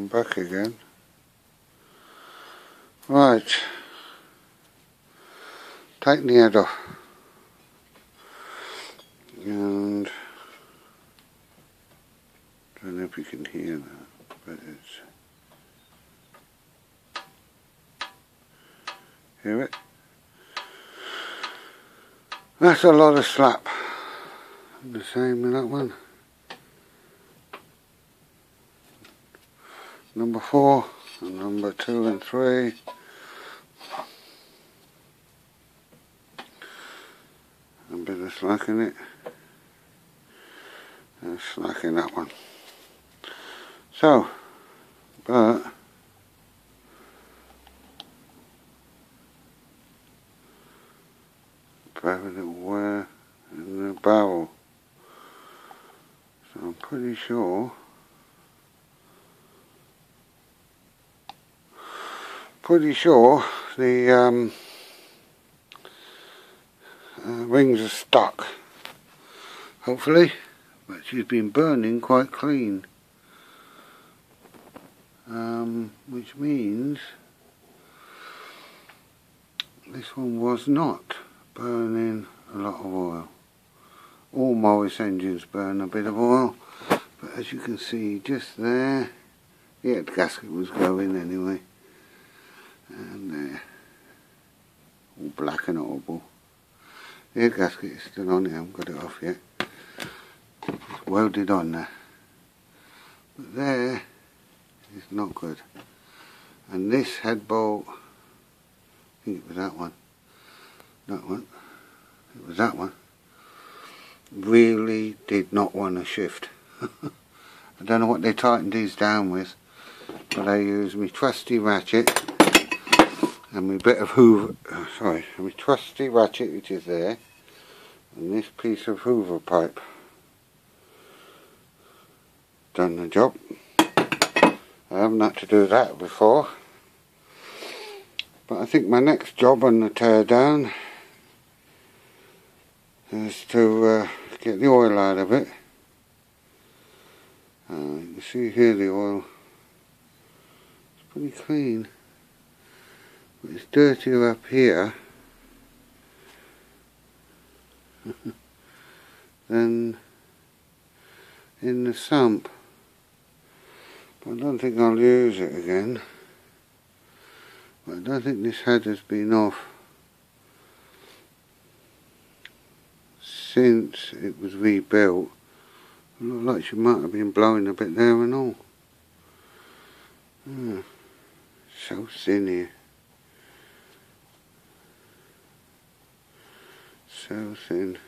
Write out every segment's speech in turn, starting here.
I'm back again. Right, taking the head off, and I don't know if you can hear that, but it's, hear it? That's a lot of slap. The same in that one. Number 4 and number 2 and 3. A bit of slack in it. And slack in that one. So, but very little wear in the barrel. So I'm pretty sure the rings are stuck, hopefully, but she's been burning quite clean, which means this one was not burning a lot of oil. All Morris engines burn a bit of oil, but as you can see just there, the head gasket was going anyway, and there, all black and horrible. The head gasket is still on it, I haven't got it off yet. It's welded on there, but there is not good. And this head bolt, I think it was that one, it was that one, really did not want to shift. I don't know what they tightened these down with, but I used my trusty ratchet and my bit of hoover, my trusty ratchet which is there, and this piece of hoover pipe. Done the job. I haven't had to do that before, but I think my next job on the teardown is to get the oil out of it. You can see here the oil, it's pretty clean, but it's dirtier up here than in the sump. But I don't think I'll use it again. But I don't think this head has been off since it was rebuilt. It looked like she might have been blowing a bit there and all. So thin here. So thin.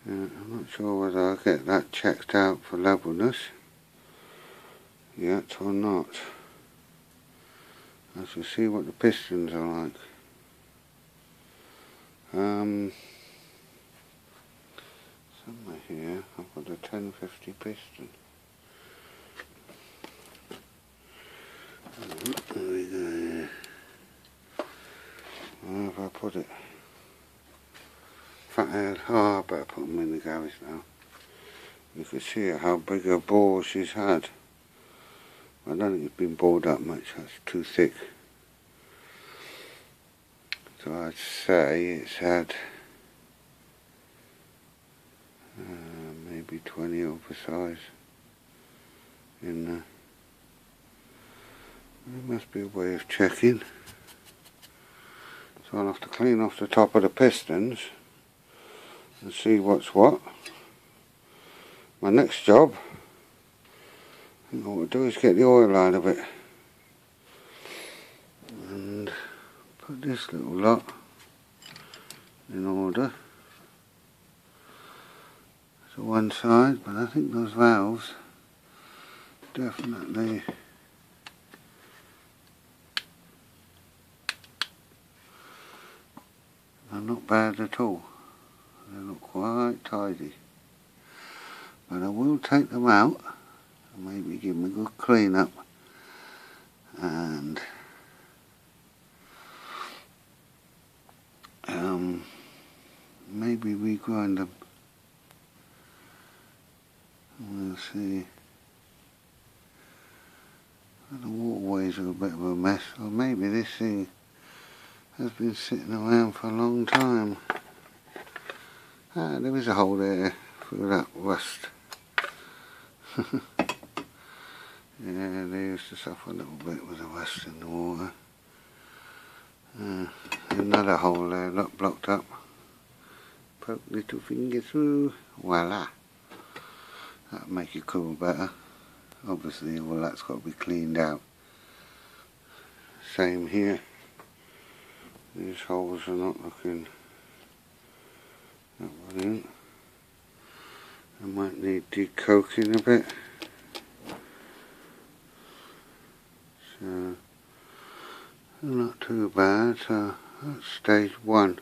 I'm not sure whether I'll get that checked out for levelness yet or not. I shall see what the pistons are like. Somewhere here I've got a 1050 piston. There we go. Where have I put it? Fathead. Oh, I better put them in the garage now. You can see how big a bore she's had. I don't think it's been bored up much, that's too thick. So I'd say it's had maybe 20 oversize in there. There must be a way of checking. So I'll have to clean off the top of the pistons and see what's what. My next job, I think what we'll do is get the oil out of it and put this little lot in order to one side, but I think those valves definitely are not bad at all. They look quite tidy. But I will take them out and maybe give them a good clean up and maybe regrind them. We'll see. The waterways are a bit of a mess, or maybe this thing has been sitting around for a long time. Ah, there is a hole there through that rust. Yeah, they used to suffer a little bit with the rust in the water. Another hole there, not blocked up. Poke little finger through. Voila! That'll make you cool better. Obviously, all that's got to be cleaned out. Same here. These holes are not looking that brilliant. I might need decoking a bit. So, not too bad. So that's stage 1.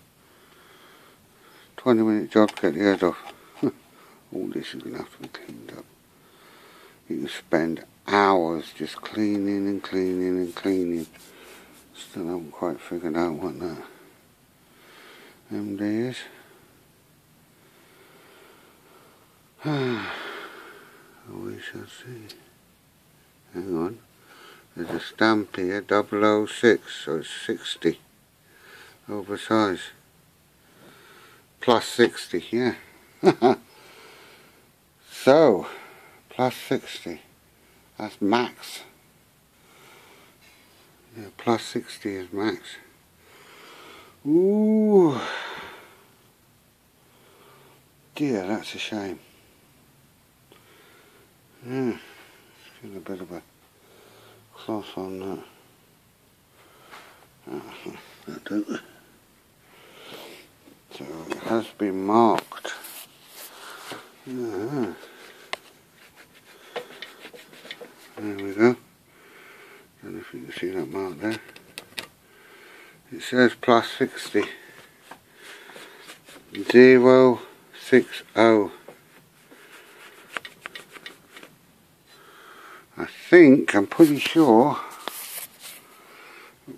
20-minute job to get the head off. All this is going to have to be cleaned up. You can spend hours just cleaning and cleaning and cleaning. Still haven't quite figured out what that MD is. We shall see. Hang on. There's a stamp here, 006, so it's 60. Oversize. Plus 60, yeah. So, plus 60. That's max. Yeah, plus 60 is max. Ooh. Dear, that's a shame. Yeah, let's get a bit of a cloth on that. That don't. So it has been marked. Yeah. There we go. Don't know if you can see that mark there. It says plus 60. 060. I'm pretty sure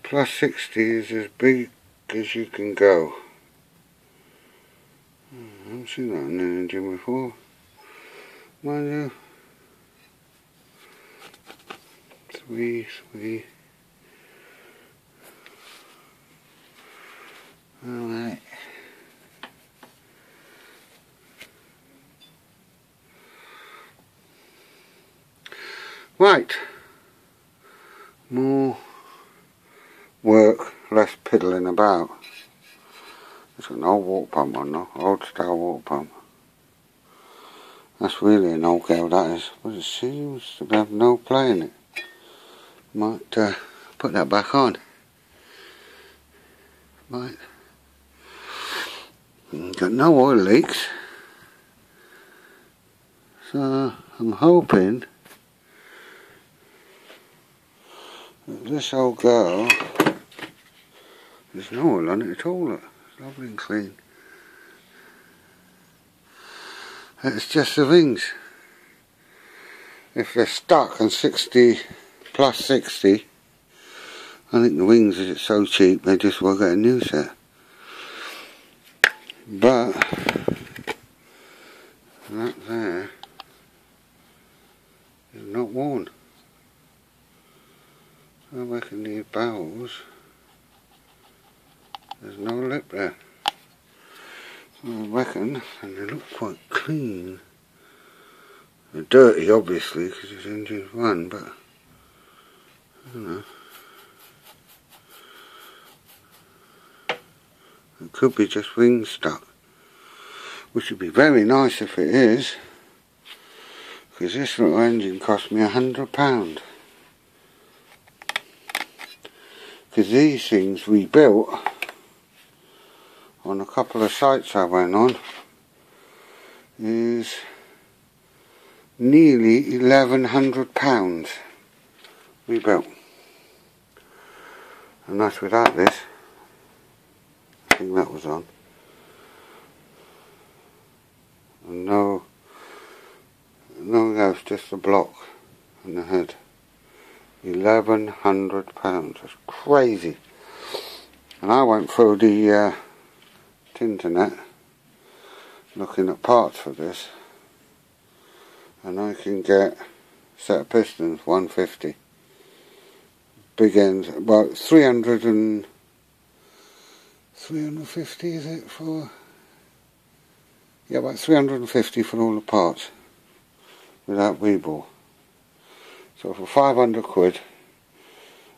plus 60 is as big as you can go. I haven't seen that in an engine before. Mind you. 3. Alright. Right. More work, less piddling about. It's an old water pump on though, old style water pump. That's really an old girl, that is. But it seems to have no play in it. Might put that back on. Right. Got no oil leaks. So I'm hoping that this old girl, there's no oil on it at all. Look. It's lovely and clean. It's just the rings. If they're stuck on 60 plus 60, I think the wings are just so cheap they just will get a new set. But that there is not worn. I reckon these barrels, there's no lip there. I reckon, and they look quite clean. They're dirty obviously because this engine's run, but I don't know. It could be just rings stuck, which would be very nice if it is, because this little engine cost me £100. Because these things we built on a couple of sites I went on is nearly £1,100 we built, and that's without this. I think that was on. And no, that's just a block and the head. £1,100. That's crazy. And I went through the internet looking at parts for this, and I can get a set of pistons 150. big ends, about 350 is it for? Yeah, about 350 for all the parts with that Weeble. So for 500 quid,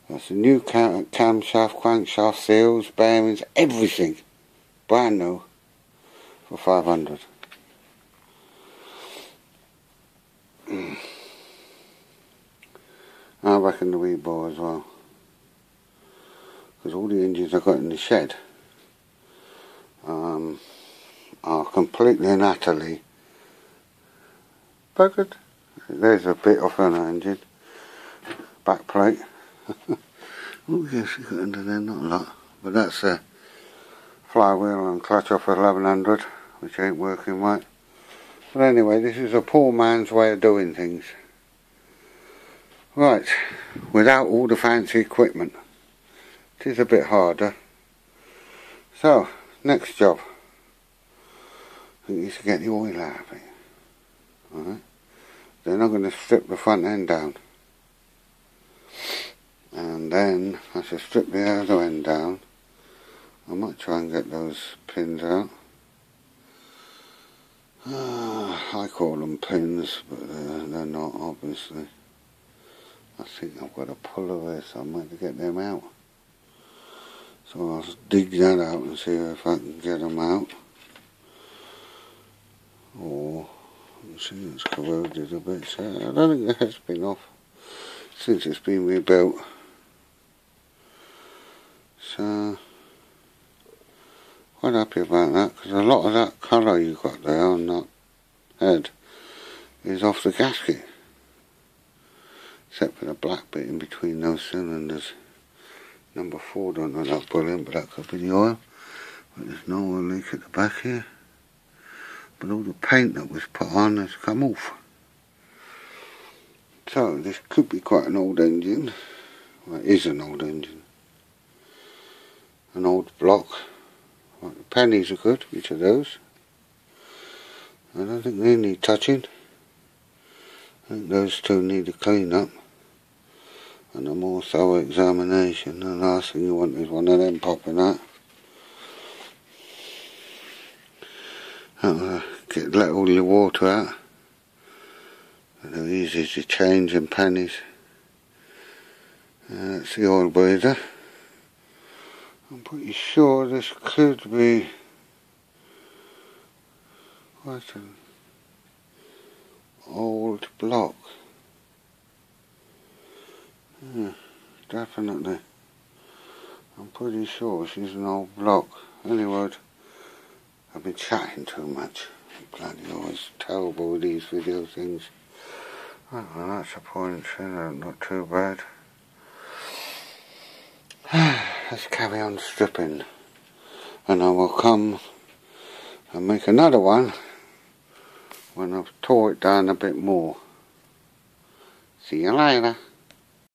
that's a new camshaft, crankshaft, seals, bearings, everything, brand new, for 500. I reckon the Weeble as well, because all the engines I've got in the shed are completely and utterly buggered. There's a bit off an engine, back plate. Oh yes, you got under there, not a lot, but that's a flywheel and clutch off a 1100, which ain't working right. But anyway, this is a poor man's way of doing things. Right, without all the fancy equipment. It is a bit harder. So, next job. I think you should get the oil out of it. Alright. Then I'm going to strip the front end down. And then I should strip the other end down. I might try and get those pins out. I call them pins, but they're not, obviously. I think I've got a puller there somewhere to get them out. So I'll dig that out and see if I can get them out. Or, see, it's corroded a bit, so I don't think the head's been off since it's been rebuilt. So, quite happy about that, because a lot of that colour you've got there on that head is off the gasket. Except for the black bit in between those cylinders. Number 4 don't look that brilliant, but that could be the oil. But there's no oil leak at the back here. But all the paint that was put on has come off. So this could be quite an old engine. Well, it is an old engine. An old block. Right, the pennies are good, which are those. I don't think they need touching. I think those two need a clean up. And a more thorough examination. The last thing you want is one of them popping out. Let all your water out. And they're easy to change in pennies. That's the oil breather. I'm pretty sure this could be quite an old block. Yeah, definitely. I'm pretty sure she's an old block. Anyway, I've been chatting too much. Bloody always terrible with these video things. Oh, well, that's a point, not too bad. Let's carry on stripping. And I will come and make another one when I've tore it down a bit more. See you later.